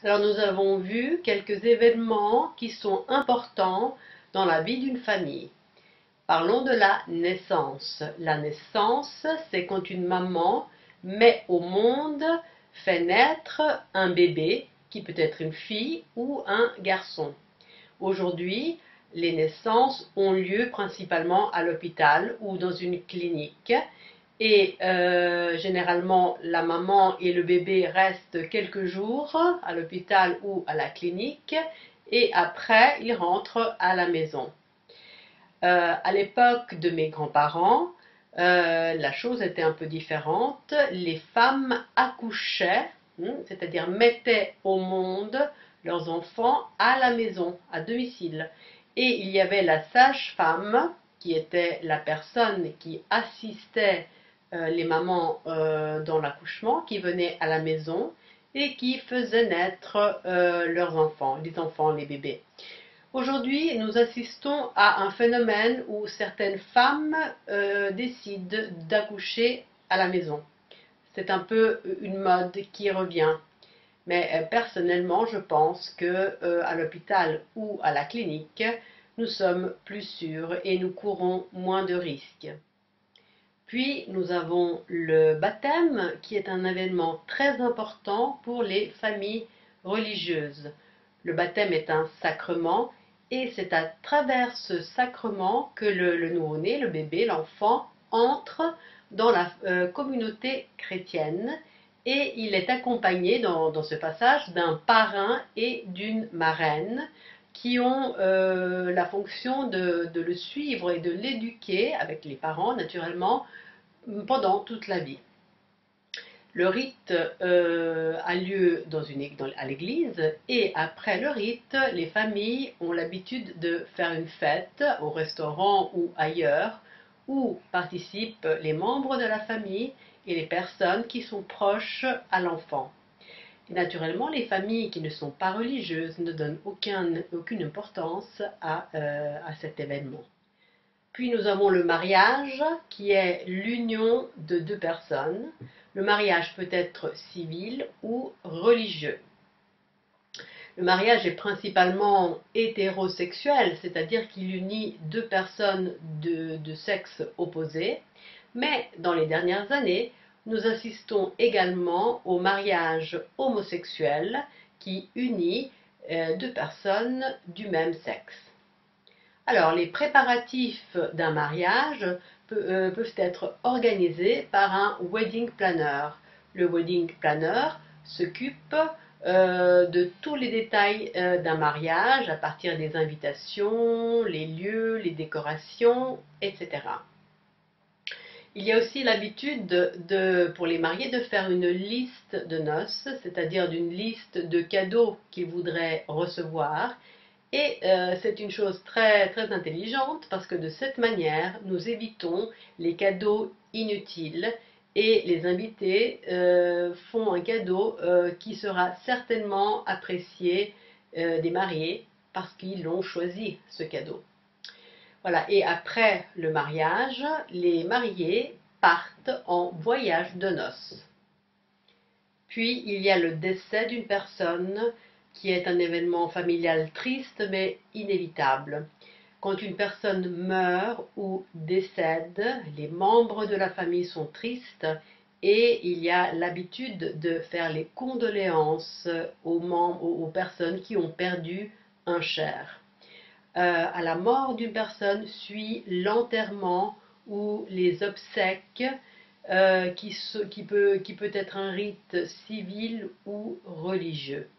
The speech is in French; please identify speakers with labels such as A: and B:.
A: Alors nous avons vu quelques événements qui sont importants dans la vie d'une famille. Parlons de la naissance. La naissance, c'est quand une maman met au monde, fait naître un bébé, qui peut être une fille ou un garçon. Aujourd'hui, les naissances ont lieu principalement à l'hôpital ou dans une clinique. Et généralement, la maman et le bébé restent quelques jours à l'hôpital ou à la clinique et après, ils rentrent à la maison. À l'époque de mes grands-parents, la chose était un peu différente. Les femmes accouchaient, c'est-à-dire mettaient au monde leurs enfants à la maison, à domicile. Et il y avait la sage-femme, qui était la personne qui assistait les mamans dans l'accouchement, qui venait à la maison et qui faisait naître leurs enfants, les enfants, les bébés. Aujourd'hui, nous assistons à un phénomène où certaines femmes décident d'accoucher à la maison. C'est un peu une mode qui revient. Mais personnellement, je pense que à l'hôpital ou à la clinique, nous sommes plus sûrs et nous courons moins de risques. Puis nous avons le baptême qui est un événement très important pour les familles religieuses. Le baptême est un sacrement et c'est à travers ce sacrement que le nouveau-né, le bébé, l'enfant, entre dans la communauté chrétienne et il est accompagné dans ce passage d'un parrain et d'une marraine qui ont la fonction de le suivre et de l'éduquer, avec les parents naturellement, pendant toute la vie. Le rite a lieu à l'église et après le rite, les familles ont l'habitude de faire une fête au restaurant ou ailleurs où participent les membres de la famille et les personnes qui sont proches à l'enfant. Naturellement, les familles qui ne sont pas religieuses ne donnent aucune importance à cet événement. Puis nous avons le mariage, qui est l'union de deux personnes. Le mariage peut être civil ou religieux. Le mariage est principalement hétérosexuel, c'est-à-dire qu'il unit deux personnes de sexe opposé. Mais dans les dernières années, nous assistons également au mariage homosexuel qui unit deux personnes du même sexe. Alors, les préparatifs d'un mariage peuvent être organisés par un wedding planner. Le wedding planner s'occupe de tous les détails d'un mariage, à partir des invitations, les lieux, les décorations, etc. Il y a aussi l'habitude pour les mariés de faire une liste de noces, c'est-à-dire d'une liste de cadeaux qu'ils voudraient recevoir. Et c'est une chose très, très intelligente parce que de cette manière, nous évitons les cadeaux inutiles et les invités font un cadeau qui sera certainement apprécié des mariés parce qu'ils l'ont choisi, ce cadeau. Voilà, et après le mariage, les mariés partent en voyage de noces. Puis il y a le décès d'une personne qui est un événement familial triste mais inévitable. Quand une personne meurt ou décède, les membres de la famille sont tristes et il y a l'habitude de faire les condoléances aux personnes qui ont perdu un cher. À la mort d'une personne suit l'enterrement ou les obsèques qui peut être un rite civil ou religieux.